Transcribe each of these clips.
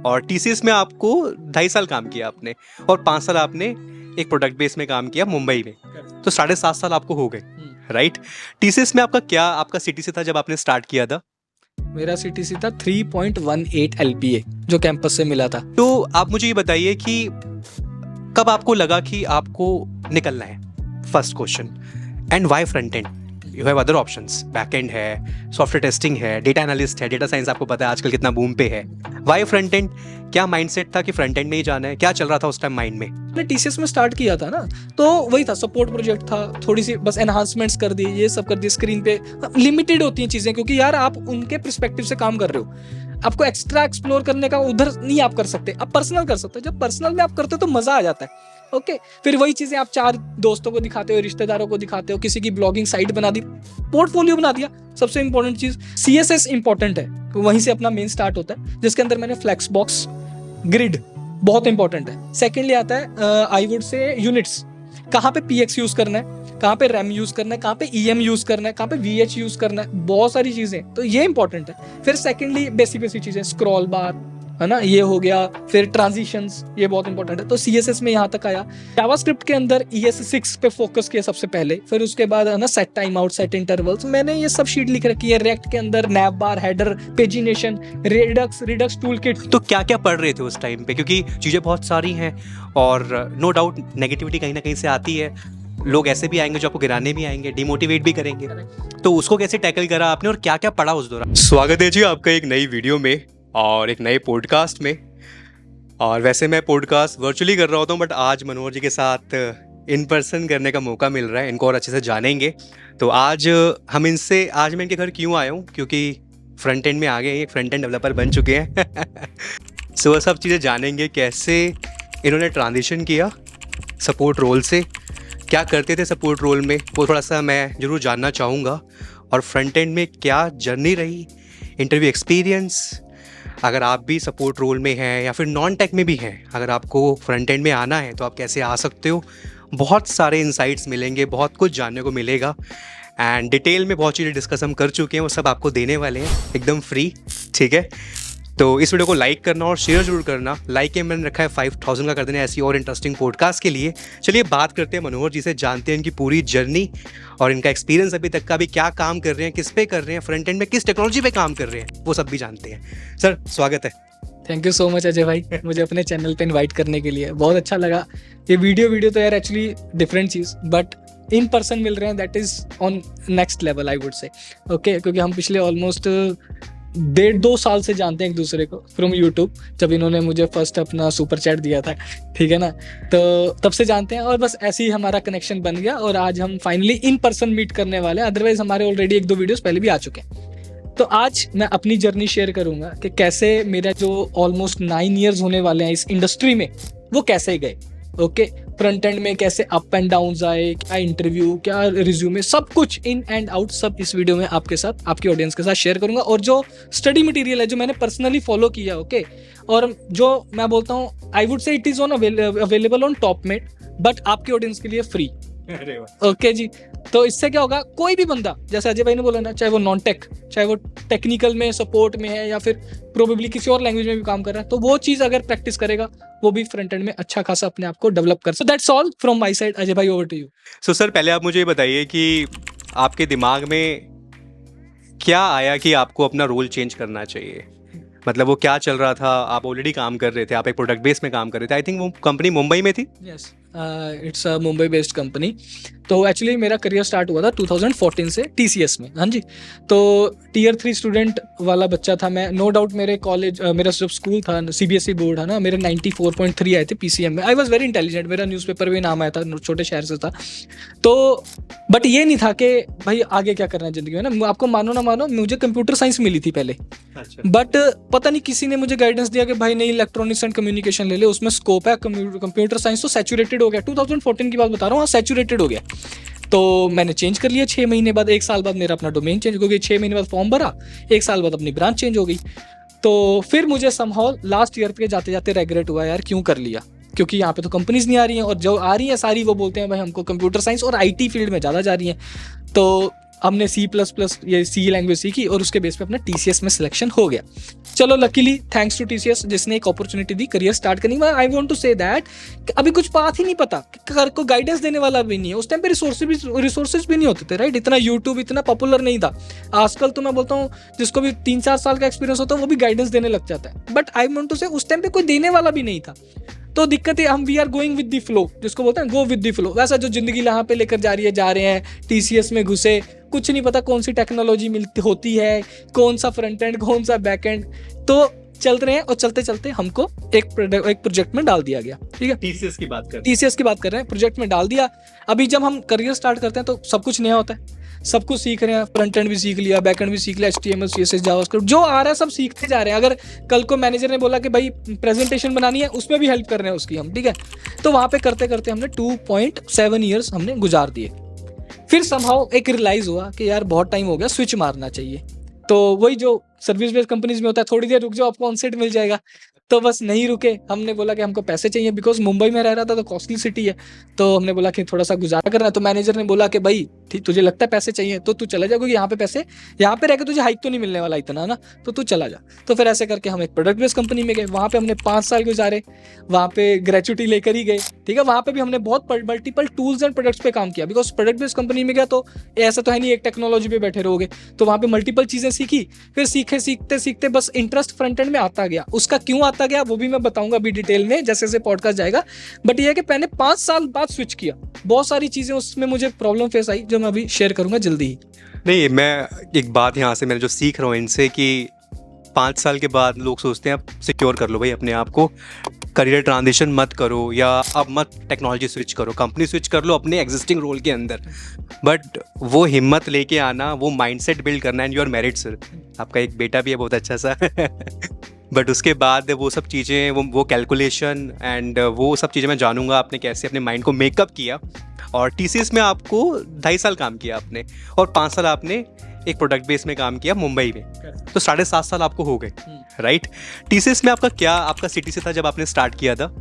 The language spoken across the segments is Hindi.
और टीसीएस में आपको 2.5 साल काम किया आपने और 5 साल आपने एक प्रोडक्ट बेस में काम किया मुंबई में, तो 7.5 साल आपको हो गए, राइट? टीसीएस में आपका सीटीसी था जब आपने स्टार्ट किया था? मेरा सीटीसी था 3.18 LPA जो कैंपस से मिला था। तो आप मुझे ये बताइए कि कब आपको लगा कि आपको निकलना है? First question. And why front end? You have other options, backend है, सॉफ्टवेयर टेस्टिंग है, डेटा एनालिस्ट है, डेटा साइंस आपको पता है आजकल कितना बूम पे है। Why front end? क्या माइंडसेट था कि फ्रंट एंड में ही जाना है? क्या चल रहा था उस टाइम माइंड में? मैंने टीसीएस में स्टार्ट किया था ना, तो वही था, सपोर्ट प्रोजेक्ट था, थोड़ी सी बस एनहांसमेंट्स कर दी, ये सब कर दी। स्क्रीन पे लिमिटेड होती हैं चीजें, क्योंकि यार आप उनके पर्सपेक्टिव से काम कर रहे हो, आपको एक्स्ट्रा एक्सप्लोर करने का उधर नहीं आप कर सकते, आप पर्सनल कर सकते हो। जब पर्सनल में आप करते हो तो मजा आ जाता है। ओके, फिर वही चीजें आप 4 दोस्तों को दिखाते हो, रिश्तेदारों को दिखाते हो, किसी की ब्लॉगिंग साइट बना दी, पोर्टफोलियो बना दिया। सबसे इंपॉर्टेंट चीज CSS इंपॉर्टेंट है, तो वहीं से अपना मेन स्टार्ट होता है, जिसके अंदर मैंने फ्लेक्स बॉक्स, ग्रिड बहुत इंपॉर्टेंट है। सेकेंडली आता है आई वुड से यूनिट्स, कहाँ पे PX यूज करना है, कहाँ पे RAM यूज करना है, कहाँ पे EM यूज करना है, कहाँ पे VH यूज करना है, बहुत सारी चीजें, तो ये इंपॉर्टेंट है। फिर सेकेंडली बेसिक चीजें, स्क्रॉल बार है ना, ये हो गया। फिर ट्रांजिशंस, ये बहुत इंपॉर्टेंट है। तो CSS में यहाँ तक आया। जावास्क्रिप्ट के अंदर ES6 पे फोकस किया सबसे पहले, फिर उसके बाद है ना set time out, set intervals, मैंने ये सब शीट लिख रखी है। रिएक्ट के अंदर nav bar, header, pagination, Redux tool kit. तो क्या क्या पढ़ रहे थे उस टाइम पे? क्योंकि चीज़ें बहुत सारी हैं और नो डाउट नेगेटिविटी कहीं ना कहीं से आती है। लोग ऐसे भी आएंगे जो आपको गिराने भी आएंगे, डिमोटिवेट भी करेंगे, तो उसको कैसे टैकल करा आपने और क्या क्या पढ़ा उस दौरान? स्वागत है जी आपका एक नई वीडियो में और एक नए पॉडकास्ट में। और वैसे मैं पॉडकास्ट वर्चुअली कर रहा होता हूँ, बट आज मनोहर जी के साथ इन पर्सन करने का मौका मिल रहा है, इनको और अच्छे से जानेंगे। तो आज मैं इनके घर क्यों आया हूँ, क्योंकि फ्रंट एंड में आ गए, एक फ्रंट एंड डेवलपर बन चुके हैं। सो वो सब चीज़ें जानेंगे, कैसे इन्होंने ट्रांजिशन किया सपोर्ट रोल से, क्या करते थे सपोर्ट रोल में, वो थोड़ा सा मैं ज़रूर जानना चाहूँगा। और फ्रंट एंड में क्या जर्नी रही, इंटरव्यू एक्सपीरियंस, अगर आप भी सपोर्ट रोल में हैं या फिर नॉन टेक में भी हैं, अगर आपको फ्रंट एंड में आना है तो आप कैसे आ सकते हो। बहुत सारे इंसाइट्स मिलेंगे, बहुत कुछ जानने को मिलेगा एंड डिटेल में बहुत चीज़ें डिस्कस हम कर चुके हैं, वो सब आपको देने वाले हैं एकदम फ्री, ठीक है? तो इस वीडियो को लाइक करना और शेयर जरूर करना। लाइक के मैंने रखा है 5000 का कर देना ऐसी और इंटरेस्टिंग पॉडकास्ट के लिए। चलिए बात करते हैं मनोहर जी से, जानते हैं इनकी पूरी जर्नी और इनका एक्सपीरियंस अभी तक का भी, क्या काम कर रहे हैं, किस पे कर रहे हैं, फ्रंट एंड में किस टेक्नोलॉजी पे काम कर रहे हैं, वो सब भी जानते हैं। सर स्वागत है। Thank you so much Ajay भाई, मुझे अपने चैनल पे इनवाइट करने के लिए बहुत अच्छा लगा। ये वीडियो तो यार एक्चुअली डिफरेंट चीज़, बट इन पर्सन मिल रहे हैं, that is on next level I would say. Okay, क्योंकि हम पिछले ऑलमोस्ट 1.5-2 साल से जानते हैं एक दूसरे को फ्रॉम यूट्यूब, जब इन्होंने मुझे फर्स्ट अपना सुपर चैट दिया था, ठीक है ना, तो तब से जानते हैं और बस ऐसे ही हमारा कनेक्शन बन गया और आज हम फाइनली इन पर्सन मीट करने वाले हैं। अदरवाइज हमारे ऑलरेडी 1-2 वीडियोस पहले भी आ चुके हैं। तो आज मैं अपनी जर्नी शेयर करूंगा कि कैसे मेरा जो ऑलमोस्ट 9 ईयर्स होने वाले हैं इस इंडस्ट्री में, वो कैसे गए। ओके, फ्रंट एंड में कैसे अप एंड डाउन आए, क्या इंटरव्यू, क्या रिज्यूमे, सब कुछ इन एंड आउट, सब इस वीडियो में आपके साथ, आपकी ऑडियंस के साथ शेयर करूंगा। और जो स्टडी मटेरियल है, जो मैंने पर्सनली फॉलो किया, ओके, और जो मैं बोलता हूँ I would say it is on available on Topmate, but आपकी ऑडियंस के लिए फ्री। ओके जी, तो इससे क्या होगा, कोई भी बंदा, जैसे अजय भाई ने बोला ना, चाहे वो नॉन टेक, चाहे वो टेक्निकल में सपोर्ट में है या फिर प्रोबेबली किसी और लैंग्वेज में भी काम कर रहा है, तो वो चीज अगर प्रैक्टिस करेगा, वो भी फ्रंट एंड में अच्छा खासा अपने आप को डेवलप कर। So that's all from my side. Ajay भाई, over to you. So sir, पहले आप मुझे ये बताइए कि आपके दिमाग में क्या आया कि आपको अपना रोल चेंज करना चाहिए? मतलब वो क्या चल रहा था? आप ऑलरेडी काम कर रहे थे, आप एक प्रोडक्ट बेस में काम कर रहे थे, आई थिंक वो कंपनी मुंबई में थी। Yes, it's a Mumbai based company. तो एक्चुअली मेरा करियर स्टार्ट हुआ था 2014 से TCS में। हाँ जी, तो Tier 3 स्टूडेंट वाला बच्चा था मैं, नो डाउट। मेरे कॉलेज, मेरा जब स्कूल था, CBSE बोर्ड है ना, मेरे 94.3 आए थे PCM में। आई वॉज वेरी इंटेलिजेंट, मेरा न्यूज़पेपर भी नाम आया था, छोटे शहर से था। तो बट ये नहीं था कि भाई आगे क्या करना है ज़िंदगी में ना। आपको मानो ना मानो, मुझे कंप्यूटर साइंस मिली थी पहले, बट पता नहीं किसी ने मुझे गाइडेंस दिया कि भाई नहीं, इलेक्ट्रॉनिक्स एंड कम्युनिकेशन ले ले, उसमें स्कोप है। कंप्यूटर साइंस तो सैचुरेटेड हो गया, 2014 की बात बता रहा हूँ, सैचुरेटेड हो गया। तो मैंने चेंज कर लिया 6 महीने बाद, 1 साल बाद मेरा अपना डोमेन चेंज हो गया, 6 महीने बाद फॉर्म भरा, 1 साल बाद अपनी ब्रांच चेंज हो गई। तो फिर मुझे समहाउ लास्ट ईयर पे जाते जाते रेग्रेट हुआ, यार क्यों कर लिया, क्योंकि यहाँ पे तो कंपनीज नहीं आ रही हैं, और जो आ रही हैं सारी वो बोलते हैं भाई हमको कंप्यूटर साइंस और IT फील्ड में ज़्यादा जा रही हैं। तो हमने C++ ये C लैंग्वेज सीखी और उसके बेस पे अपना TCS में सिलेक्शन हो गया। चलो लकीली थैंक्स टू TCS जिसने एक अपॉर्चुनिटी दी करियर स्टार्ट करने में। I want to say that अभी कुछ बात ही नहीं पता, को गाइडेंस देने वाला भी नहीं है। उस टाइम पे रिसोर्सेज भी नहीं होते थे, राइट? इतना यूट्यूब इतना पॉपुलर नहीं था। आजकल तो मैं बोलता हूँ जिसको भी 3-4 साल का एक्सपीरियंस होता है वो भी गाइडेंस देने लग जाता है, बट आई वांट टू से उस टाइम पे कोई देने वाला भी नहीं था। तो दिक्कत है हम we are going with the flow, जिसको बोलते हैं गो विद द फ्लो। वैसा जो जिंदगी यहाँ पे लेकर जा रहे हैं, TCS में घुसे, कुछ नहीं पता कौन सी टेक्नोलॉजी मिलती होती है, कौन सा फ्रंट एंड कौन सा बैक एंड, तो चल रहे हैं और चलते चलते हमको एक प्रोजेक्ट में डाल दिया गया। ठीक है, TCS की बात कर रहे हैं, प्रोजेक्ट में डाल दिया। अभी जब हम करियर स्टार्ट करते हैं तो सब कुछ नया होता है, सब कुछ सीख रहे हैं, फ्रंट एंड भी सीख लिया, बैक एंड भी सीख लिया, HTML CSS जावास्क्रिप्ट जो आ रहा है सब सीखते जा रहे हैं। अगर कल को मैनेजर ने बोला कि भाई प्रेजेंटेशन बनानी है, उसमें भी हेल्प कर रहे हैं उसकी हम, ठीक है। तो वहाँ पे करते करते हमने 2.7 ईयर्स हमने गुजार दिए। फिर समहाउ एक रियलाइज हुआ कि यार बहुत टाइम हो गया, स्विच मारना चाहिए। तो वही जो सर्विस बेस्ड कंपनीज में होता है, थोड़ी देर रुक जाओ आपको ऑन सेट मिल जाएगा। तो बस नहीं रुके, हमने बोला कि हमको पैसे चाहिए, बिकॉज मुंबई में रह रहा था तो कॉस्टली सिटी है। तो हमने बोला कि थोड़ा सा गुजारा करना है। तो मैनेजर ने बोला कि भाई ठीक तुझे लगता है पैसे चाहिए तो तू चला जा, क्योंकि यहाँ पे पैसे, यहाँ पे रह के तुझे हाइक तो नहीं मिलने वाला इतना ना, तो तू चला जा। तो फिर ऐसे करके हम एक प्रोडक्ट बेस्ड कंपनी में गए, वहाँ पे हमने 5 साल गुजारे, वहाँ पे ग्रेचुटी लेकर ही गए। ठीक है, वहाँ पे भी हमने बहुत मल्टीपल टूल्स एंड प्रोडक्ट्स पे काम किया, बिकॉज प्रोडक्ट बेस्ड कंपनी में गया तो ऐसा तो है नहीं एक टेक्नोलॉजी पे बैठे रहोगे। तो वहाँ पे मल्टीपल चीजें सीखी, फिर सीखते सीखते बस इंटरेस्ट फ्रंट एंड में आता गया। उसका क्यों आता गया वो भी मैं बताऊंगा अभी डिटेल में जैसे जैसे पॉडकास्ट जाएगा। बट ये है कि मैंने 5 साल बाद स्विच किया, बहुत सारी चीजें उसमें मुझे प्रॉब्लम फेस आई जो मैं अभी शेयर करूंगा जल्दी ही। नहीं, मैं एक बात यहाँ से मैंने जो सीख रहा हूँ इनसे कि 5 साल के बाद लोग सोचते हैं आप सिक्योर कर लो भाई अपने आप को, करियर ट्रांजिशन मत करो या अब मत टेक्नोलॉजी स्विच करो, कंपनी स्विच कर लो अपने एग्जिस्टिंग रोल के अंदर। बट वो हिम्मत लेके आना, वो माइंडसेट बिल्ड करना, एंड योर मेरिट सर, आपका एक बेटा भी है बहुत अच्छा सा बट उसके बाद वो सब चीज़ें, वो कैलकुलेशन एंड वो सब चीज़ें मैं जानूंगा आपने कैसे अपने माइंड को मेकअप किया। और TCS में आपको 2.5 साल काम किया आपने और 5 साल आपने एक प्रोडक्ट बेस में काम किया मुंबई में, तो 7.5 साल आपको हो गए, राइट? TCS में आपका CTC था जब आपने स्टार्ट किया था?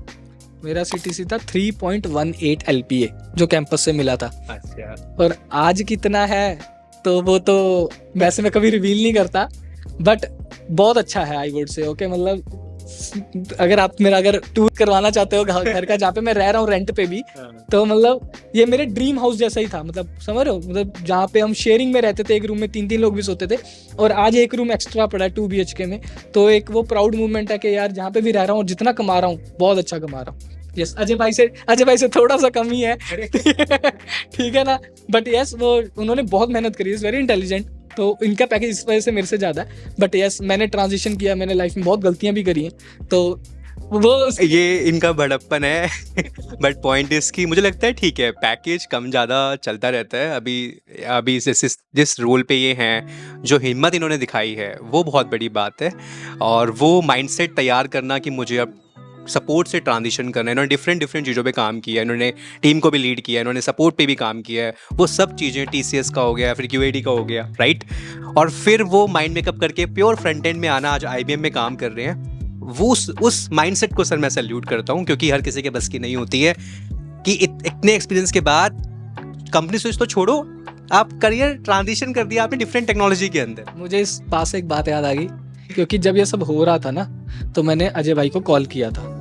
मेरा CTC था 3.18 LPA जो कैंपस से मिला था। अच्छा। और आज कितना है तो वो तो वैसे मैं कभी रिवील नहीं करता, बट बहुत अच्छा है आई वुड से। ओके, मतलब अगर आप मेरा टूर करवाना चाहते हो घर का जहाँ पे मैं रह रहा हूँ रेंट पे भी, तो मतलब ये मेरे ड्रीम हाउस जैसा ही था। मतलब समझ रहे हो, मतलब जहाँ पे हम शेयरिंग में रहते थे, एक रूम में 3-3 लोग भी सोते थे, और आज एक रूम एक्स्ट्रा पड़ा है 2 BHK में। तो एक वो प्राउड मूवमेंट है कि यार जहाँ पे भी रह रहा हूँ और जितना कमा रहा हूँ बहुत अच्छा कमा रहा हूँ। यस, अजय भाई से थोड़ा सा कम ही है ठीक है ना, बट यस वो उन्होंने बहुत मेहनत करी, इज वेरी इंटेलिजेंट, तो इनका पैकेज इस वजह से मेरे से ज़्यादा है। बट यस, मैंने ट्रांजिशन किया, मैंने लाइफ में बहुत गलतियां भी करी हैं, तो वो ये इनका बड़प्पन है बट पॉइंट इसकी मुझे लगता है ठीक है, पैकेज कम ज़्यादा चलता रहता है। अभी जिस रोल पे ये हैं, जो हिम्मत इन्होंने दिखाई है वो बहुत बड़ी बात है। और वो माइंडसेट तैयार करना कि मुझे अब सपोर्ट से ट्रांजिशन करना है, इन्होंने डिफरेंट चीज़ों पे काम किया, इन्होंने टीम को भी लीड किया, इन्होंने सपोर्ट पे भी काम किया है, वो सब चीज़ें TCS का हो गया, फिर QAD का हो गया, राइट? और फिर वो माइंड मेकअप करके प्योर फ्रंट एंड में आना, आज IBM में काम कर रहे हैं। वो उस माइंडसेट को सर मैं सैल्यूट करता हूँ, क्योंकि हर किसी के बस की नहीं होती है कि इतने एक्सपीरियंस के बाद कंपनी स्विच तो छोड़ो, आप करियर ट्रांजिशन कर दिया आपने डिफरेंट टेक्नोलॉजी के अंदर। मुझे इस पास एक बात याद आ गई, क्योंकि जब ये सब हो रहा था ना तो मैंने अजय भाई को कॉल किया था।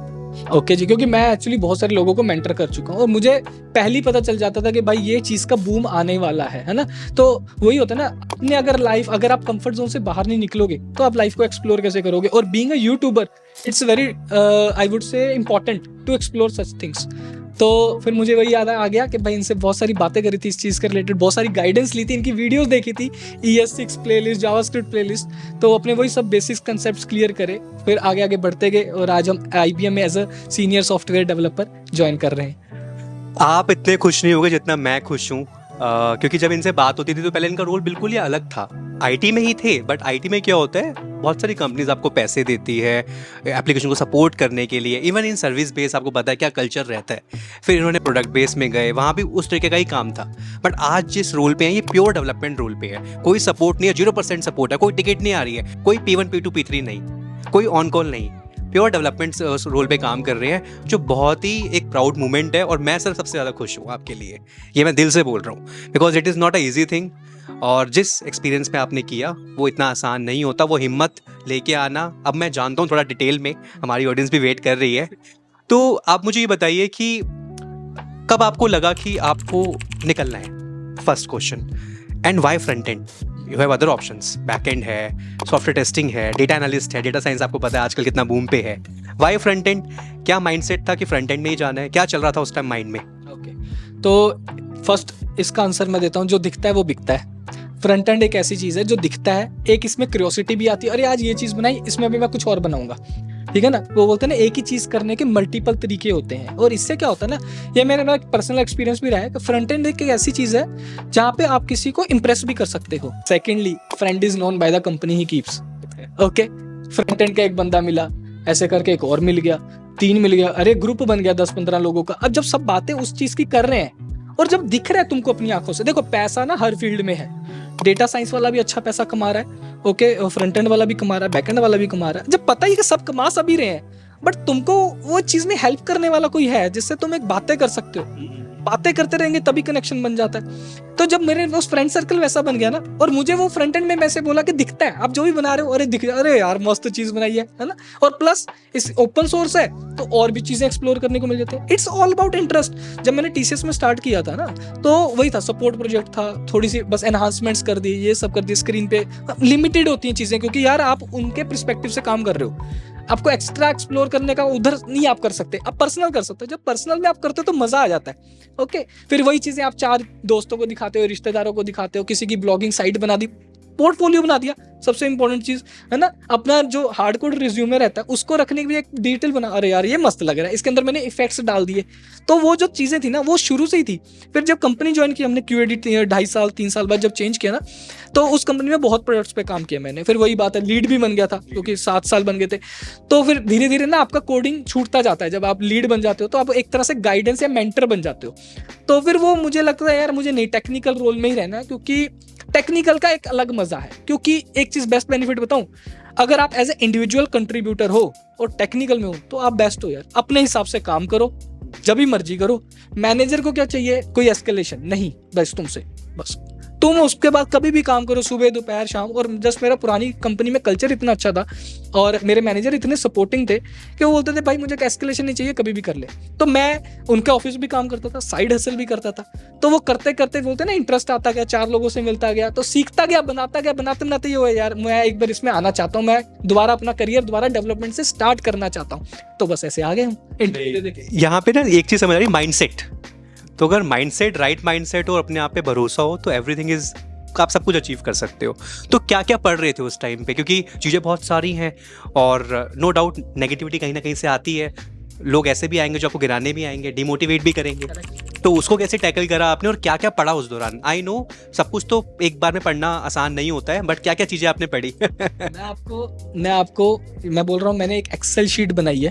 ओके जी, क्योंकि मैं एक्चुअली बहुत सारे लोगों को मेंटर कर चुका हूँ और मुझे पहले ही पता चल जाता था कि भाई ये चीज़ का बूम आने वाला है ना। तो वही होता है ना, अपने अगर आप कंफर्ट जोन से बाहर नहीं निकलोगे तो आप लाइफ को एक्सप्लोर कैसे करोगे। और being a YouTuber it's very I would say important to explore such things. तो फिर मुझे वही याद आ गया कि भाई इनसे बहुत सारी बातें करी थी इस चीज़ के रिलेटेड, बहुत सारी गाइडेंस ली थी, इनकी वीडियोस देखी थी, ES6 प्लेलिस्ट, जावास्क्रिप्ट प्लेलिस्ट, तो अपने वही सब बेसिक्स कंसेप्ट्स क्लियर करे, फिर आगे बढ़ते गए और आज हम IBM में as a senior software developer join कर रहे हैं। आप इतने खुश नहीं होगे जितना मैं खुश हूँ, क्योंकि जब इनसे बात होती थी तो पहले इनका रोल बिल्कुल ही अलग था। IT में ही थे, बट IT में क्या होता है, बहुत सारी कंपनीज आपको पैसे देती है एप्लीकेशन को सपोर्ट करने के लिए, इवन इन सर्विस बेस आपको पता है क्या कल्चर रहता है। फिर इन्होंने प्रोडक्ट बेस में गए, वहाँ भी उस तरीके का ही काम था। बट आज जिस रोल पे है ये प्योर डेवलपमेंट रोल पे है, कोई सपोर्ट नहीं है, 0% सपोर्ट है, कोई टिकट नहीं आ रही है, कोई P1 P2 P3 नहीं, कोई ऑन कॉल नहीं, प्योर डेवलपमेंट रोल पे काम कर रहे हैं, जो बहुत ही एक प्राउड मोमेंट है। और मैं सर सबसे ज़्यादा खुश हूँ आपके लिए, ये मैं दिल से बोल रहा हूँ, because it is not a easy thing. और जिस एक्सपीरियंस में आपने किया वो इतना आसान नहीं होता, वो हिम्मत लेके आना। अब मैं जानता हूँ थोड़ा डिटेल में, हमारी ऑडियंस भी वेट कर रही है, तो आप मुझे ये बताइए कि कब आपको लगा कि आपको निकलना है, first question. And why front end? You have other options, back end है, सॉफ्टवेयर टेस्टिंग है, डेटा एनालिस्ट है, डेटा साइंस आपको पता है आजकल कितना बूम पे है। Why front end? क्या माइंडसेट था कि फ्रंट एंड में ही जाना है? क्या चल रहा था उस टाइम माइंड में? ओके, तो फर्स्ट इसका आंसर मैं देता हूँ, जो दिखता है वो बिकता है। फ्रंट एंड एक ऐसी चीज़ है जो दिखता है, एक इसमें क्यूरियोसिटी भी आती है, अरे आज ये चीज़ बनाई, इसमें भी मैं कुछ और बनाऊंगा, ठीक है ना। वो बोलते हैं ना, एक ही चीज़ करने के मल्टीपल तरीके होते हैं, और इससे क्या होता है ना, ये मेरा पर्सनल एक्सपीरियंस भी रहा है कि फ्रंट एंड एक ऐसी चीज़ है जहाँ पे आप किसी को इंप्रेस भी कर सकते हो। Secondly, friend is known by the company he keeps. Okay, front end का एक बंदा मिला, ऐसे करके एक और मिल गया, 3 मिल गया, अरे ग्रुप बन गया 10-15 लोगों का। अब जब सब बातें उस चीज़ की कर रहे हैं और जब दिख रहा है तुमको अपनी आंखों से, देखो पैसा ना हर फील्ड में है, डेटा साइंस वाला भी अच्छा पैसा कमा रहा है, ओके, फ्रंट एंड वाला भी कमा रहा है, बैक एंड वाला भी कमा रहा है। जब पता ही कि सब कमा सभी रहे हैं, बट तुमको वो चीज में हेल्प करने वाला कोई है जिससे तुम एक बातें कर सकते हो, बातें करते रहेंगे तभी कनेक्शन बन जाता है। तो जब मेरे उस फ्रेंड सर्कल वैसा बन गया ना, और मुझे वो फ्रंट एंड में मैंने बोला कि दिखता है, आप जो भी बना रहे हो, अरे दिख, अरे यार मस्त चीज बनाई है ना, और प्लस इस ओपन सोर्स है तो और भी चीजें एक्सप्लोर करने को मिल जाती है। It's all about interest. जब मैंने टीसीएस में स्टार्ट किया था ना, तो वही था, सपोर्ट प्रोजेक्ट था, थोड़ी सी बस एनहांसमेंट्स कर दी, ये सब कर दी, स्क्रीन पे लिमिटेड होती हैं चीजें, क्योंकि यार आप उनके पर्सपेक्टिव से काम कर रहे हो, आपको एक्स्ट्रा एक्सप्लोर करने का उधर नहीं आप कर सकते, आप पर्सनल कर सकते हो। जब पर्सनल में आप करते हो तो मजा आ जाता है। ओके, फिर वही चीजें आप 4 दोस्तों को दिखाते हो, रिश्तेदारों को दिखाते हो, किसी की ब्लॉगिंग साइट बना दी, पोर्टफोलियो बना दिया, सबसे इंपॉर्टेंट चीज है ना, अपना जो हार्डकोर रिज्यूमे रहता है उसको रखने की भी एक डिटेल बना, अरे यार ये मस्त लग रहा है, इसके अंदर मैंने इफेक्ट्स डाल दिए। तो वो जो चीजें थी ना, वो शुरू से ही थी। फिर जब कंपनी ज्वाइन की हमने, क्यू एडिट 2.5 साल 3 साल बाद जब चेंज किया ना, तो उस कंपनी में बहुत प्रोजेक्ट्स पे काम किया मैंने। फिर वही बात है, लीड भी बन गया था, क्योंकि 7 साल बन गए थे। तो फिर धीरे धीरे ना आपका कोडिंग छूटता जाता है, जब आप लीड बन जाते हो तो आप एक तरह से गाइडेंस या मेंटर बन जाते हो। तो फिर वो मुझे लगता है यार मुझे नहीं टेक्निकल रोल में ही रहना है, क्योंकि टेक्निकल का एक अलग मजा है। क्योंकि एक चीज बेस्ट बेनिफिट बताऊं, अगर आप एज ए इंडिविजुअल कंट्रीब्यूटर हो और टेक्निकल में हो तो आप बेस्ट हो यार, अपने हिसाब से काम करो, जब भी मर्जी करो। मैनेजर को क्या चाहिए, कोई एस्केलेशन नहीं, बस तुमसे, बस तुम उसके बाद कभी भी काम करो, सुबह दोपहर शाम। और जस्ट मेरा पुरानी कंपनी में कल्चर इतना अच्छा था और मेरे मैनेजर इतने सपोर्टिंग थे कि वो बोलते थे भाई मुझे एस्केलेशन नहीं चाहिए, कभी भी कर ले। तो मैं उनके ऑफिस भी काम करता था, साइड हसल भी करता था। तो वो करते करते बोलते ना, इंटरेस्ट आता गया, 4 लोगों से मिलता गया, तो सीखता गया, बनाता गया, बनाते बनाते ये हुआ यार मैं एक बार इसमें आना चाहता हूँ, मैं दोबारा अपना करियर दोबारा डेवलपमेंट से स्टार्ट करना चाहता हूँ। तो बस ऐसे आ गए हम। यहाँ पे ना एक चीज समझ आ रही, माइंडसेट। तो अगर माइंडसेट, राइट माइंडसेट और अपने आप पे भरोसा हो तो एवरीथिंग इज, आप सब कुछ अचीव कर सकते हो। तो क्या क्या पढ़ रहे थे उस टाइम पे? क्योंकि चीज़ें बहुत सारी हैं और नो डाउट नेगेटिविटी कहीं ना कहीं से आती है, लोग ऐसे भी आएंगे जो आपको गिराने भी आएंगे, डिमोटिवेट भी करेंगे। तो उसको कैसे टैकल करा आपने और क्या क्या पढ़ा उस दौरान? आई नो सब कुछ तो एक बार में पढ़ना आसान नहीं होता है, बट क्या क्या चीज़ें आपने पढ़ी? मैं बोल रहा हूँ, मैंने एक एक्सेल शीट बनाई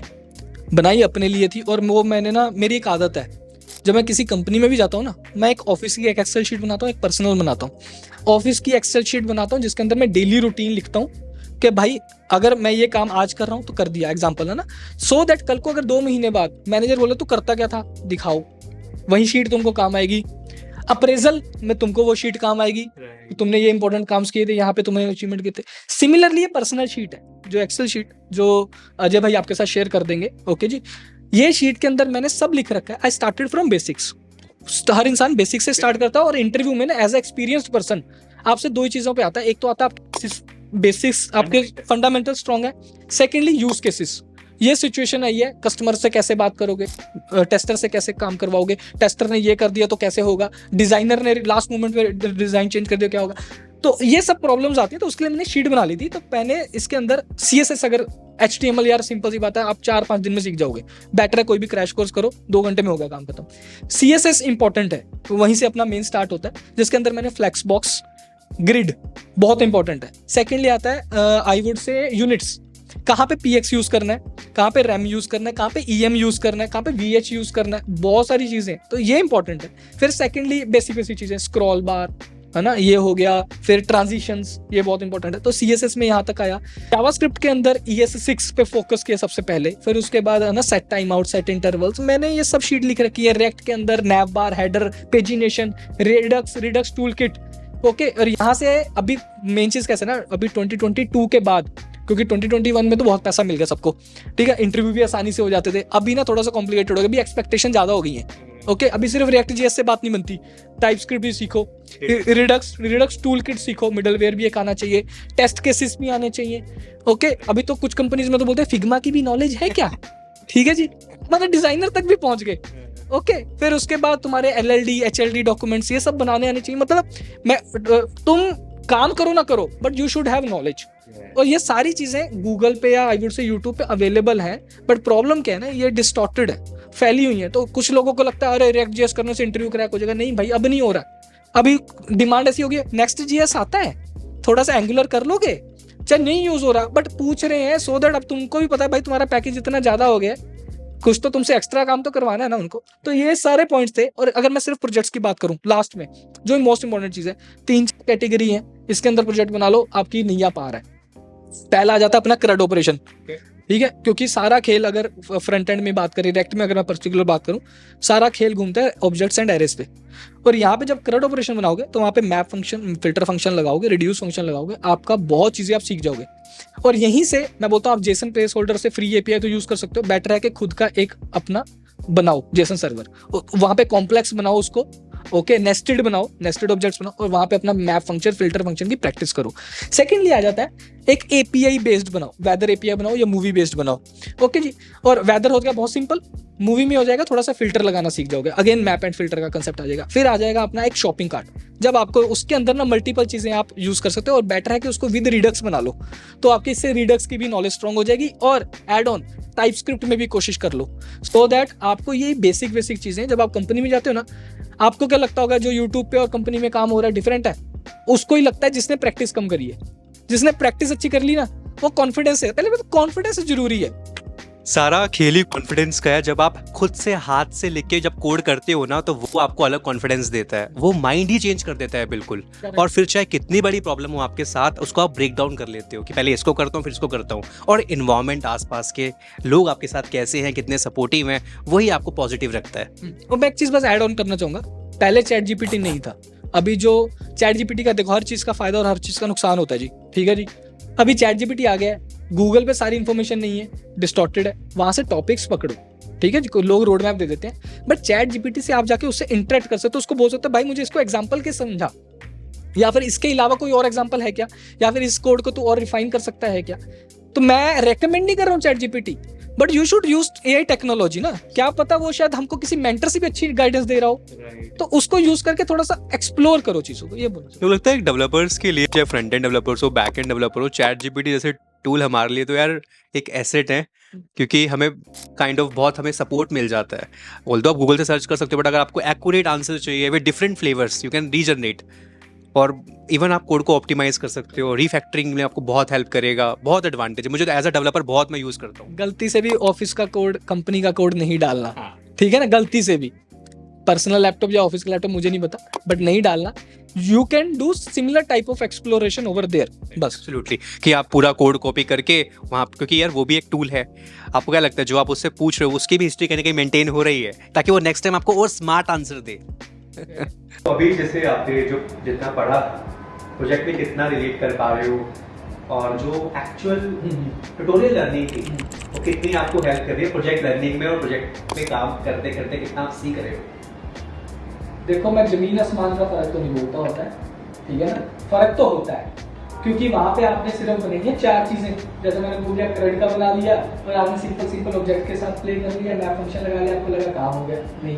अपने लिए थी। और वो मैंने ना, मेरी एक आदत है, जब मैं किसी कंपनी में भी जाता हूँ ना, मैं एक ऑफिस की एक एक्सेल शीट बनाता हूँ, एक पर्सनल बनाता हूँ। ऑफिस की एक्सेल शीट बनाता हूँ जिसके अंदर मैं डेली रूटीन लिखता हूँ कि भाई अगर मैं ये काम आज कर रहा हूँ तो कर दिया, एग्जांपल है ना, सो दैट कल को अगर 2 महीने बाद मैनेजर बोले तू करता क्या था दिखाओ, वही शीट तुमको काम आएगी। अप्रेजल में तुमको वो शीट काम आएगी, तुमने ये इंपॉर्टेंट काम किए थे, यहाँ पे तुमने अचीवमेंट किए थे। सिमिलरली ये पर्सनल शीट है, जो एक्सेल शीट जो अजय भाई आपके साथ शेयर कर देंगे, ओके जी। ये शीट के अंदर मैंने सब लिख रखा है। I started from basics. हर इंसान बेसिक से स्टार्ट करता है, और इंटरव्यू में ना एज ए एक्सपीरियंस्ड पर्सन आपसे 2 ही चीजों पे आता है। एक तो आता है बेसिक्स, आपके फंडामेंटल स्ट्रॉन्ग है। सेकेंडली यूज केसेस, ये सिचुएशन आई है, कस्टमर से कैसे बात करोगे, टेस्टर से कैसे काम करवाओगे, टेस्टर ने ये कर दिया तो कैसे होगा, डिजाइनर ने लास्ट मोमेंट में डिजाइन चेंज कर दिया क्या होगा। तो ये सब प्रॉब्लम्स आती है, तो उसके लिए मैंने शीट बना ली थी। तो मैंने इसके अंदर CSS, अगर HTML यार सिंपल सी बात है, आप 4-5 दिन में सीख जाओगे, बेटर है कोई भी क्रैश कोर्स करो, 2 घंटे में होगा काम खत्म। CSS इंपॉर्टेंट है, तो वहीं से अपना मेन स्टार्ट होता है, जिसके अंदर मैंने फ्लेक्स बॉक्स, ग्रिड बहुत इंपॉर्टेंट है। सेकेंडली आता है आई वुड से यूनिट्स, कहाँ पे PX यूज करना है, कहाँ पे RAM यूज करना है, कहाँ पे EM यूज करना है, कहाँ पे VH यूज करना है, बहुत सारी चीजें, तो ये इंपॉर्टेंट है। फिर सेकेंडली बेसिक चीजें, स्क्रॉल बार है ना, ये हो गया। फिर ट्रांजिशंस, ये बहुत इंपॉर्टेंट है। तो CSS में यहाँ तक आया। जावास्क्रिप्ट के अंदर ES6 पे फोकस किया सबसे पहले, फिर उसके बाद है ना set time out, set intervals, मैंने ये सब शीट लिख रखी है। रिएक्ट के अंदर nav bar, header, pagination, Redux tool kit, okay और यहाँ से अभी मेन चीज कैसे ना, अभी 2022 के बाद, क्योंकि 2021 में तो बहुत पैसा मिल गया सबको, ठीक है, इंटरव्यू भी आसानी से हो जाते थे, अभी ना थोड़ा सा कॉम्प्लिकेटेड हो गया, अभी एक्सपेक्टेशन ज्यादा हो गई है। ओके अभी सिर्फ रिएक्ट जीएस से बात नहीं बनती, टाइपस्क्रिप्ट भी सीखो, रिडक्स टूल किट सीखो, मिडलवेयर भी एक आना चाहिए, टेस्ट केसेस भी आने चाहिए। ओके अभी तो कुछ कंपनीज में तो बोलते हैं फिग्मा की भी नॉलेज है क्या, ठीक है जी, मतलब डिजाइनर तक भी पहुंच गए। ओके फिर उसके बाद तुम्हारे एलएलडी एचएलडी डॉक्यूमेंट्स ये सब बनाने आने चाहिए, मतलब मैं तुम काम करो ना करो but you should have knowledge. और ये सारी चीजें गूगल पे या आई वुड से यूट्यूब पे अवेलेबल हैं, बट प्रॉब्लम क्या है ना, ये डिस्टॉर्टेड है, फैली हुई है। तो कुछ लोगों को लगता है अरे रिएक्ट जीएस करने से इंटरव्यू क्रैक हो जाएगा, नहीं भाई अब नहीं हो रहा, अभी डिमांड ऐसी होगी नेक्स्ट जीएस आता है, थोड़ा सा एंगुलर कर लोगे, चाहे नहीं यूज हो रहा बट पूछ रहे हैं, सो दैट अब तुमको भी पता है भाई तुम्हारा पैकेज इतना ज्यादा हो गया, कुछ तो तुमसे एक्स्ट्रा काम तो करवाना है ना उनको। तो ये सारे पॉइंट्स थे। और अगर मैं सिर्फ प्रोजेक्ट्स की बात करूं लास्ट में, जो मोस्ट इंपॉर्टेंट चीज है, 3 कैटेगरी है, इसके अंदर प्रोजेक्ट बना लो, आपकी नैया पार है। पहला आ जाता है अपना CRUD ऑपरेशन, ठीक है, क्योंकि सारा खेल अगर फ्रंट एंड में बात करें, रिएक्ट में अगर मैं पर्टिकुलर बात करूं, सारा खेल घूमता है ऑब्जेक्ट्स एंड एरेस पे। और यहाँ पे जब CRUD ऑपरेशन बनाओगे तो वहाँ पे मैप फंक्शन, फिल्टर फंक्शन लगाओगे, रिड्यूस फंक्शन लगाओगे, आपका बहुत चीजें आप सीख जाओगे। और यहीं से मैं बोलता हूँ आप जेसन प्लेस होल्डर से फ्री एपीआई तो यूज कर सकते हो, बेटर है कि खुद का एक अपना बनाओ जेसन सर्वर, वहां पे कॉम्प्लेक्स बनाओ उसको, ओके नेस्टेड बनाओ, नेस्टेड ऑब्जेक्ट्स बनाओ, और वहां पे अपना मैप फंक्शन, फिल्टर फंक्शन की प्रैक्टिस करो। सेकेंडली आ जाता है एक एपीआई बेस्ड बनाओ, वेदर एपीआई बनाओ या मूवी बेस्ड बनाओ। ओके जी, और वेदर हो गया बहुत सिंपल, मूवी में हो जाएगा थोड़ा सा फिल्टर लगाना सीख जाओगे, अगेन मैप एंड फिल्टर का कंसेप्ट आ जाएगा। फिर आ जाएगा अपना एक शॉपिंग कार्ट, जब आपको उसके अंदर ना मल्टीपल चीजें आप यूज कर सकते हो, और बेटर है कि उसको विद रिडक्स बना लो, तो आपकी इससे रिडक्स की भी नॉलेज स्ट्रॉन्ग हो जाएगी। और एड ऑन टाइपस्क्रिप्ट में भी कोशिश कर लो, सो दैट आपको ये बेसिक चीजें, जब आप कंपनी में जाते हो ना, आपको क्या लगता होगा जो यूट्यूब पे और कंपनी में काम हो रहा है डिफरेंट है, उसको ही लगता है जिसने प्रैक्टिस कम करी है, जिसने प्रैक्टिस अच्छी कर ली ना वो कॉन्फिडेंस है। पहले तो कॉन्फिडेंस जरूरी है, सारा खेल ही कॉन्फिडेंस का है। जब आप खुद से हाथ से लिख के जब कोड करते हो ना, तो वो आपको अलग कॉन्फिडेंस देता है, वो माइंड ही चेंज कर देता है बिल्कुल। और फिर चाहे कितनी बड़ी प्रॉब्लम हो आपके साथ, उसको आप ब्रेक डाउन कर लेते हो कि पहले इसको करता हूँ फिर इसको करता हूँ। और इन्वायरमेंट, आसपास के लोग आपके साथ कैसे हैं, कितने सपोर्टिव हैं, वही आपको पॉजिटिव रखता है। और मैं एक चीज बस ऐड ऑन करना चाहूंगा, पहले चैट जीपीटी नहीं था, अभी जो चैट जीपीटी का देखो, हर चीज का फायदा और हर चीज का नुकसान होता है जी, ठीक है जी। अभी चैट जीपीटी आ गया है, गूगल पे सारी इंफॉर्मेशन नहीं है, डिस्टॉर्टेड है, वहां से टॉपिक्स पकड़ो, ठीक है जी, लोग रोड मैप दे देते हैं, बट चैट जीपीटी से आप जाके उससे इंटरेक्ट कर सकते हो, उसको बोल सकते हो भाई मुझे इसको एग्जांपल के समझा, या फिर इसके अलावा कोई और एग्जांपल है क्या, या फिर इस कोड को तू और रिफाइन कर सकता है क्या। तो मैं रेकमेंड नहीं कर रहा हूँ chat GPT, but you should use AI technology ना, क्या पता वो शायद हमको किसी मेंटर से भी अच्छी गाइडेंस दे रहा हो, तो उसको यूज करके थोड़ा सा एक्सप्लोर करो चीजों को। ये बोलो, तो लगता है डेवलपर्स के लिए, चाहे फ्रंट एंड डेवलपर्स हो, बैक एंड डेवलपर हो, चैट जीपीटी जैसे टूल हमारे लिए तो यार एक एसेट है, क्योंकि हमें काइंड ऑफ बहुत हमें सपोर्ट मिल जाता है। ऑल्दो आप गूगल से सर्च कर सकते हो, बट अगर आपको एक्यूरेट आंसर चाहिए with different flavours, you can regenerate, और इवन आप कोड को ऑप्टिमाइज कर सकते हो, रीफैक्टरिंग में आपको बहुत हेल्प करेगा, बहुत एडवांटेज है। मुझे तो एज अ डेवलपर बहुत मैं यूज करता हूँ। गलती से भी ऑफिस का कोड, कंपनी का कोड नहीं डालना, ठीक है ना, गलती से भी, पर्सनल लैपटॉप या ऑफिस का लैपटॉप मुझे नहीं पता, बट नहीं डालना। You can do similar type of exploration over there, बस। एब्सोल्युटली, कि आप पूरा कोड कॉपी करके वहाँ, क्योंकि यार वो भी एक टूल है। आपको क्या लगता है जो आप उससे पूछ रहे हो उसकी भी हिस्ट्री कहीं ना कहीं मेंटेन हो रही है, ताकि वो नेक्स्ट टाइम आपको और स्मार्ट आंसर दे। तो अभी जैसे आपने जो जितना पढ़ा प्रोजेक्ट में कितना रिलेट कर पा रहे हो, और जो एक्चुअल ट्यूटोरियल लर्निंग थी वो कितनी आपको हेल्प कर रही है प्रोजेक्ट लर्निंग में, और प्रोजेक्ट पे काम करते करते कितना आप सीख रहे हो? देखो मैं जमीन आसमान का फर्क तो नहीं बोलता होता है, ठीक है ना, फर्क तो होता है, क्योंकि वहां पे आपने सिर्फ बनेंगे 4 चीजें, जैसे मैंने बोल दिया CRUD का बना लिया और आपने सिंपल ऑब्जेक्ट के साथ प्ले कर लिया, मैप फंक्शन लगा लिया, आपको लगा काम हो गया, नहीं।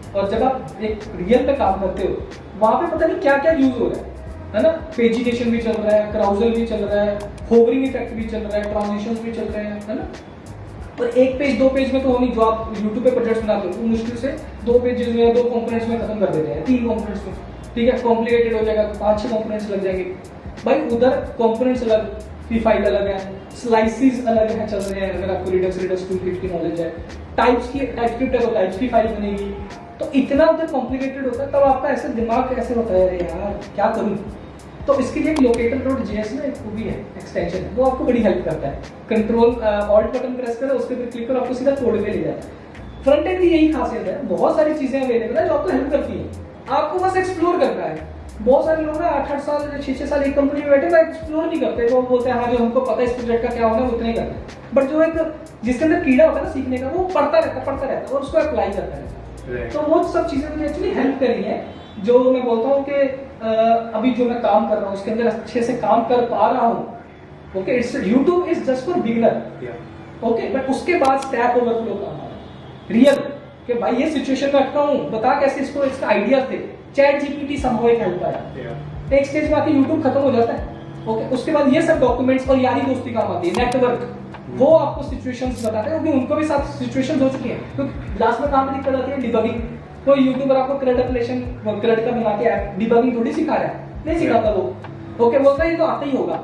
और जब आप एक रियल पे काम करते हो, वहां पे पता नहीं क्या क्या यूज हो रहा है ना, पेजिनेशन भी चल रहा है, क्राउजल भी चल रहा है, होवरिंग इफेक्ट भी चल रहा है, ट्रांजिशंस भी चल रहे हैं, है ना। और एक पेज 2 पेज में तो हो नहीं, जो आप यूट्यूब पे प्रोजेक्ट्स बनाते हो वो मुश्किल से 2 पेजेस में या 2 कंपोनेंट्स में खत्म कर देते हैं, 3 कंपोनेंट्स में, ठीक है, कॉम्प्लिकेटेड हो जाएगा, 5-6 कंपोनेंट्स लग जाएंगे भाई। उधर कंपोनेंट्स अलग की फाइल अलग है, स्लाइसेस अलग है चल रहे हैं, अगर आपको रिडक्स टूलकिट की नॉलेज है, टाइपस्क्रिप्ट है तो टाइप्स की फाइल बनेगी, तो इतना उधर कॉम्प्लिकेटेड होता है, तब आपका ऐसे दिमाग कैसे होता है, अरे यार क्या करूं। तो इसके लिए locator.js में एक भी है, एक्सटेंशन है, वो आपको बड़ी हेल्प करता है। कंट्रोल ऑल्ट बटन प्रेस करो, उसके ऊपर क्लिक करो, आपको सीधा कोड पे ले जाता है। फ्रंट एंड की यही खासियत है, बहुत सारी चीजें अवेलेबल है जो आपको हेल्प करती है, आपको बस एक्सप्लोर करना है। बहुत सारे लोग ना 8-8 साल 6-6 साल एक कंपनी में बैठे, एक्सप्लोर नहीं करते। वो बोलते हैं हाँ जो हमको पता है इस प्रोजेक्ट का क्या होना है वो उतना ही करते हैं, बट जो एक जिसके अंदर कीड़ा होता है ना सीखने का, वो पढ़ता रहता है और उसको अप्लाई करता रहता है। तो वो सब चीज़ें मुझे एक्चुअली हेल्प करी है, जो मैं बोलता हूँ कि अभी जो मैं काम कर रहा हूँ उसके अंदर अच्छे से काम कर पा रहा हूँ। Okay, it's YouTube is just for beginner, okay, but उसके बाद स्टैक ओवरफ्लो काम आ रहा है रियल, कि भाई ये सिचुएशन में अटका हूँ, बता कैसे इसको इसका आइडियाज दे। चैट जीपीटी संभव एक हेल्प आया, एक स्टेज में आके यूट्यूब खत्म हो जाता है। ओके, उसके बाद ये सब डॉक्यूमेंट्स और यारी दोस्ती काम आती है, नेटवर्क, वो आपको सिचुएशंस बताते हैं, क्योंकि उनको भी साथ सिचुएशंस हो चुकी हैं। तो लास्ट में काम दिक्कत आती है डिबगिंग। कोई यूट्यूबर आपको क्रेड एप्लीकेशन क्रेड का बना के डिबगिंग थोड़ी सिखा रहा है, नहीं सिखाता वो। ओके, बोलता है ये तो आता ही होगा,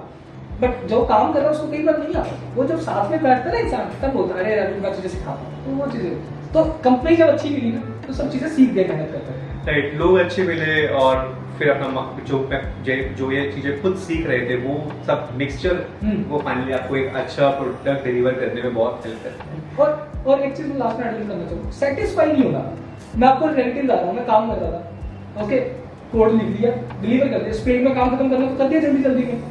बट जो काम कर रहा है उसको कई बार नहीं आता। वो जब साथ में बैठता है ना इंसान, तब बोलता है अरे यार मैं तुझे सिखाता हूँ। तो वो चीजें, तो कंपनी जब अच्छी मिली ना तो सब चीजें सीख गए मेहनत करते हैं। राइट, लोग अच्छे मिले और फिर अपना जो ये चीजें खुद सीख रहे थे वो सब मिक्सचर वो फाइनली आपको एक अच्छा प्रोडक्ट डिलीवर करने में बहुत हेल्प करते हैं। और एक चीज मैं लास्ट में एड करना चाहूँगा, सेटिस्फाई नहीं होगा। मैं आपको रिलेटिव ला रहा हूँ, मैं काम कर रहा था, ओके, कोड लिख दिया, डिलीवर कर दिया, स्प्रिंट में काम खत्म करना तो कर दिया जल्दी जल्दी में,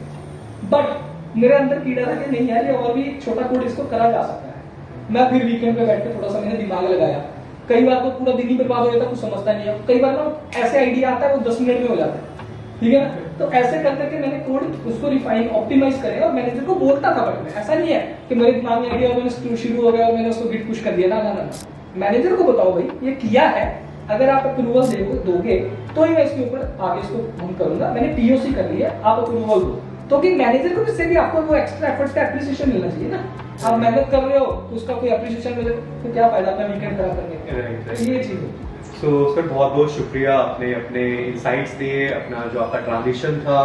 बट मेरे अंदर कीड़ा था कि नहीं यार ये और भी छोटा कोड इसको करा जा सकता है। मैं फिर वीकेंड पे बैठ के थोड़ा सा मैंने दिमाग लगाया, कई बार तो पूरा दिन ही बर्बाद हो जाता है, कुछ समझता नहीं है। कई बार ना ऐसे आइडिया आता है वो 10 मिनट में हो जाता है, ठीक है ना। तो ऐसे कर करके मैंने कोड उसको रिफाइन ऑप्टिमाइज करे और मैनेजर को बोलता था, बट ऐसा नहीं है कि मेरे दिमाग में आइडिया मैंने शुरू हो गया और मैंने उसको गिट पुश कर दिया, ना ना ना। मैनेजर को बताओ भाई ये किया है, अगर आप अप्रूवल दोगे तो ही मैं इसके ऊपर आगे इसको हम करूंगा। मैंने पीओसी कर लिया, आप अप्रूवल दो, तो कि मैनेजर को इससे भी आपको वो एक्स्ट्रा एफर्ट्स का एप्रिसिएशन मिलना चाहिए ना। आप मेहनत कर रहे हो तो उसका कोई एप्रिसिएशन मिले तो क्या फायदा अपना वीकेंड खराब करने का। ये चीज है। सो सर बहुत बहुत शुक्रिया, आपने अपने इनसाइट्स दिए, अपना जो आपका ट्रांजिशन था,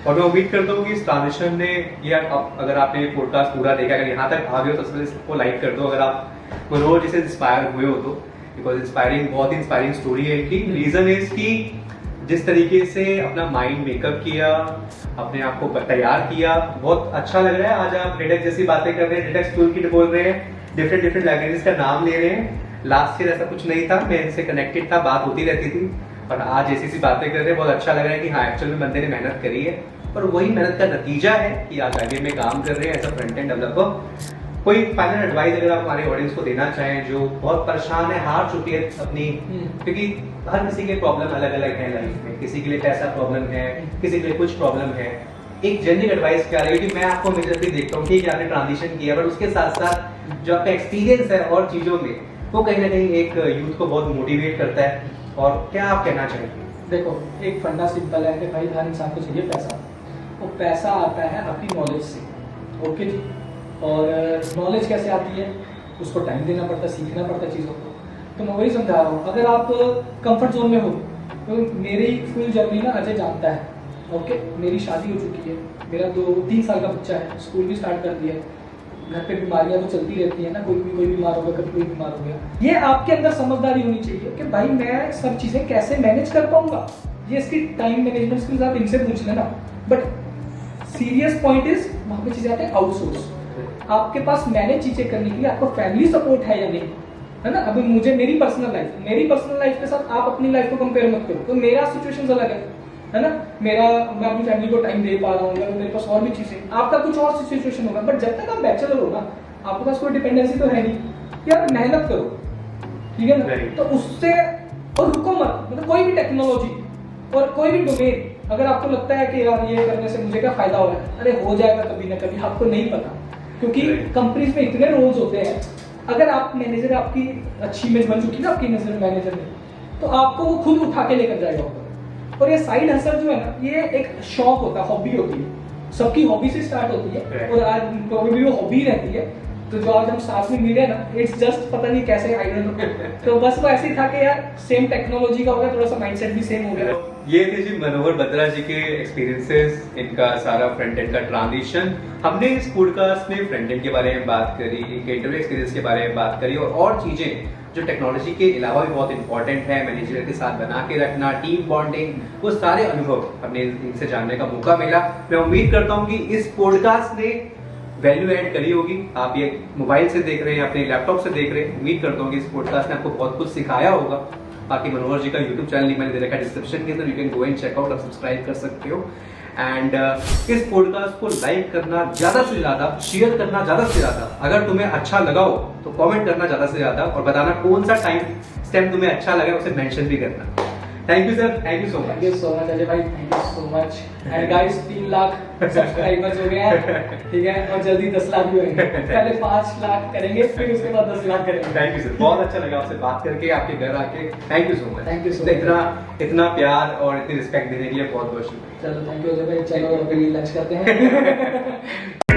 और मैं उम्मीद करता हूँ कि इस ट्रांजिशन ने ये अगर आपने पॉडकास्ट पूरा देखा, अगर यहाँ तक आ गए हो तो सबसे पहले इसको लाइक कर दो। अगर आप मनोहर जी से इंस्पायर हुए हो तो, बिकॉज इंस्पायरिंग, बहुत ही इंस्पायरिंग स्टोरी है इनकी। रीजन इज कि जिस तरीके से अपना माइंड मेकअप किया, अपने आप को तैयार किया, बहुत अच्छा लग रहा है। आज आप डिटेक्स जैसी बातें कर रहे हैं, डिटेक्स टूल किट बोल रहे हैं, डिफरेंट लाइब्रेरीज का नाम ले रहे हैं। लास्ट ईयर ऐसा कुछ नहीं था, मैं इनसे कनेक्टेड था, बात होती रहती थी, और आज ऐसी बातें कर रहे हैं, बहुत अच्छा लग रहा है कि हाँ एक्चुअल में बंदे ने मेहनत करी है, और वही मेहनत का नतीजा है कि आज आगे में काम कर रहे हैं as a front end developer. कोई फाइनल एडवाइस अगर आप हमारे ऑडियंस को देना चाहें जो बहुत परेशान है, हार चुकी है अपनी, क्योंकि हर किसी के प्रॉब्लम अलग अलग है लाइफ में, किसी के लिए पैसा प्रॉब्लम है, किसी के लिए कुछ प्रॉब्लम है, एक जनरल एडवाइस क्या रहेगी? कि मैं आपको मेजरली देखता हूँ ठीक है आपने ट्रांजिशन किया, बट उसके साथ साथ जो आपका एक्सपीरियंस है और चीज़ों में, वो कहीं ना कहीं एक यूथ को बहुत मोटिवेट करता है, और क्या आप कहना चाहेंगे? देखो, एक फंडा सिंपल है कि भाई हर इंसान को चाहिए पैसा, वो पैसा आता है आपकी नॉलेज से, ओके जी। और नॉलेज कैसे आती है? उसको टाइम देना पड़ता है, सीखना पड़ता है चीज़ों को। तो मैं वही समझा रहा हूँ, अगर आप कंफर्ट जोन में हो तो मेरी फुल जर्नी ना अजय जानता है, ओके। मेरी शादी हो चुकी है, मेरा 2-3 साल का बच्चा है, स्कूल भी स्टार्ट कर दिया है, घर पे बीमारियां तो चलती रहती है ना, कोई बीमार हो गया, कभी कोई बीमार हो गया। ये आपके अंदर समझदारी होनी चाहिए कि भाई मैं सब चीज़ें कैसे मैनेज कर पाऊंगा। ये इसकी टाइम मैनेजमेंट स्किल्स आप इनसे पूछ लेना। बट सीरियस पॉइंट इज वहाँ पे चीज़ें आते हैं आउटसोर्स। आपके पास मैनेज चीज़ें करने के लिए आपको फैमिली सपोर्ट है या नहीं, है ना। अभी मुझे मेरी पर्सनल लाइफ के साथ आप अपनी लाइफ को कंपेयर मत करो। तो मेरा सिचुएशन अलग है ना। मैं अपनी फैमिली को टाइम दे पा रहा हूँ, मेरे पास और भी चीज़ें, आपका कुछ और सिचुएशन होगा। बट जब तक आप बैचलर हो ना, आपके पास कोई डिपेंडेंसी तो है नहीं, यार मेहनत करो, ठीक है ना। तो उससे और रुको मत, मतलब कोई भी टेक्नोलॉजी और कोई भी डोमेन, अगर आपको लगता है कि यार ये करने से मुझे क्या फायदा हो रहा है, अरे हो जाएगा कभी ना कभी, आपको नहीं पता। क्योंकि कंपनीज में इतने रोल्स होते हैं, अगर आप मैनेजर, आपकी अच्छी इमेज बन चुकी है ना आपकी नजर मैनेजर में, तो आपको वो खुद उठा के लेकर जाएगा ऊपर। और ये साइड हसल जो है ना, ये एक शौक होता है, हॉबी होती है, सबकी हॉबी से स्टार्ट होती है, और आज प्रोबेबली वो हॉबी रहती है। तो जो आज हम साथ में मिले ना, इट्स जस्ट पता नहीं कैसे आई डोंट नो, तो बस वो ऐसे ही था कि यार सेम टेक्नोलॉजी का हो गया, थोड़ा सा माइंडसेट भी सेम हो गया। ये थे जी मनोहर बत्रा जी के एक्सपीरियंसेस, इनका सारा फ्रंट एंड का ट्रांजिशन। हमने इस पॉडकास्ट में फ्रंट एंड के बारे में बात करी, इनके इंटरव्यू एक्सपीरियंस के बारे में बात करी, और चीजें जो टेक्नोलॉजी के अलावा भी बहुत इंपॉर्टेंट है, मैनेजर के साथ बना के रखना, टीम बॉन्डिंग, वो सारे अनुभव हमने इनसे जानने का मौका मिला। मैं उम्मीद करता हूँ कि इस पॉडकास्ट ने वैल्यू ऐड करी होगी। आप ये मोबाइल से देख रहे हैं, अपने लैपटॉप से देख रहे हैं, उम्मीद करता हूँ कि इस पॉडकास्ट ने आपको बहुत कुछ सिखाया होगा। बाकी मनोहर जी का यूट्यूब चैनल लिंक मैंने दे रखा है डिस्क्रिप्शन के अंदर, you can go and check out, आप सब्सक्राइब कर सकते हो। एंड इस पॉडकास्ट को लाइक करना ज़्यादा से ज़्यादा, शेयर करना ज़्यादा से ज़्यादा, अगर तुम्हें अच्छा लगा हो तो कमेंट करना ज़्यादा से ज़्यादा और बताना कौन सा टाइम स्टेप तुम्हें अच्छा लगा, उसे मेंशन भी करना। Thank you sir, thank you so much. Thank you so much Ajay भाई, thank you so much. And guys 3 lakh subscribers हो गए हैं, ठीक है, और जल्दी 10 लाख भी होंगे। पहले 5 लाख करेंगे, फिर उसके बाद 10 लाख करेंगे। थैंक यू सर, बहुत अच्छा लगा आपसे बात करके, आपके घर आके। Thank you so much, thank you so much. इतना प्यार और इतनी रिस्पेक्ट देने के लिए बहुत बहुत शुक्रिया। चलो थैंक यू अजय भाई, चलो अभी लंच करते हैं।